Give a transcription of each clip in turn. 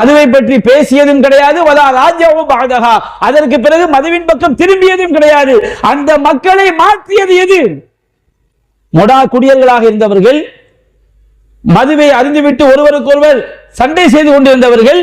அதுவை பற்றி பேசியதும் கிடையாது, அதற்கு பிறகு மதுவின் பக்கம் திரும்பியதும் கிடையாது. அந்த மக்களை மாற்றியது எது? மொடா குடியர்களாக இருந்தவர்கள், மதுவை அருந்திவிட்டு ஒருவருக்கொருவர் சண்டை செய்து கொண்டிருந்தவர்கள்,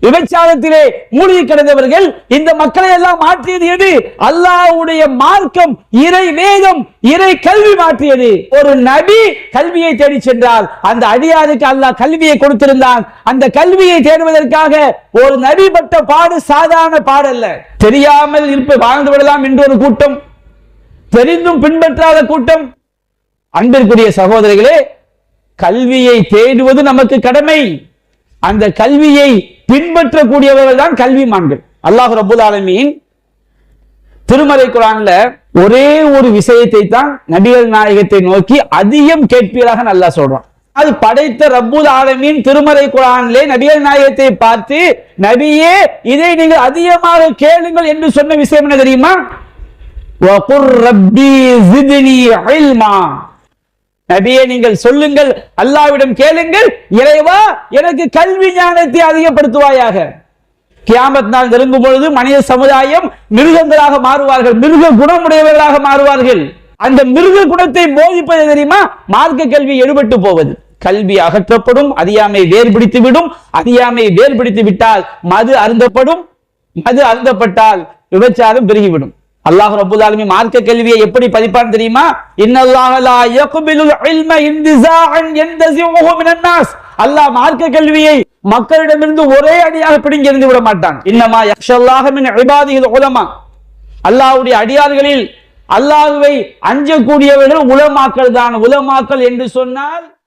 விபச்சாரத்திலே மூழ்கி கிடந்தவர்கள், இந்த மக்களை எல்லாம் மாற்றியது எது? அல்லாஹ்வுடைய மார்க்கம், இறை வேதம், இறை கல்வி மாற்றியது. ஒரு நபி கல்வியை தேடி சென்றால் அந்த அடியாருக்கு அல்லாஹ் கல்வியை கொடுத்திருந்தான். அந்த கல்வியை தேடுவதற்காக ஒரு நபி பட்ட பாடு சாதாரண பாடல்ல. தெரியாமல் வாழ்ந்து விடலாம் என்று ஒரு கூட்டம், தெரிந்தும் பின்பற்றாத கூட்டம். அன்பிற்குரிய சகோதரிகளே, கல்வியை தேடுவது நமக்கு கடமை. அந்த கல்வியை பின்பற்றக்கூடியவர்கள் தான் கல்விமான்கள். அல்லாஹ் ரப்பல் ஆலமீன் திருமறை குர்ஆன்ல ஒரே ஒரு விஷயத்தை தான் நபிகள் நாயகத்தை நோக்கி அதிகம் கேட்பீராக அல்லாஹ் சொல்றான். அது படைத்த ரப்பல் ஆலமீன் திருமறை குர்ஆனிலே நபிகள் நாயகத்தை பார்த்து, நபியே இதை நீங்கள் அதிகமாக கேளுங்கள் என்று சொன்ன விஷயம் என்ன தெரியுமா? வகுர் ரப்பி ஜித்னி இல்மா. நபியே நீங்கள் சொல்லுங்கள், அல்லாஹ்விடம் கேளுங்கள், இறைவா எனக்கு கல்வி ஞானத்தை அதிகப்படுத்துவாயாக. கியாமத் நாள் நெருங்கும் பொழுது மனித சமுதாயம் மிருகங்களாக மாறுவார்கள், மிருக குணமுடையவர்களாக மாறுவார்கள். அந்த மிருக குணத்தை போதிப்பது தெரியுமா? மார்க்க கல்வி எடுபட்டு போவது. கல்வி அகற்றப்படும், அறியாமை வேர்பிடித்து விடும். அறியாமை வேர்பிடித்து விட்டால் மது அருந்தப்படும், மது அருந்தப்பட்டால் விபச்சாரம் பெருகிவிடும். அல்லாஹ் ரப்பல் ஆலமீன் மார்க்க கல்வியை எப்படி பதிப்பான் தெரியுமா? இன்னல்லாஹ லா யக்பிலுல் இல்ம இன்திஸாஅன் யன்தஸிஹு மினன் நாஸ். அல்லாஹ் மார்க்க கல்வியை மக்களிடமிருந்து ஒரே அடியாக பிடுங்கி எறிந்து விட மாட்டான். இன்னமா யக்ஷல்லாஹ மின் இபாதிஹில் உலமா. அல்லாஹ்வுடைய அடியார்களில் அல்லாஹ்வை அஞ்சக்கூடியவர்கள் உலமாக்கள் தான். உலமாக்கள் என்று சொன்னால்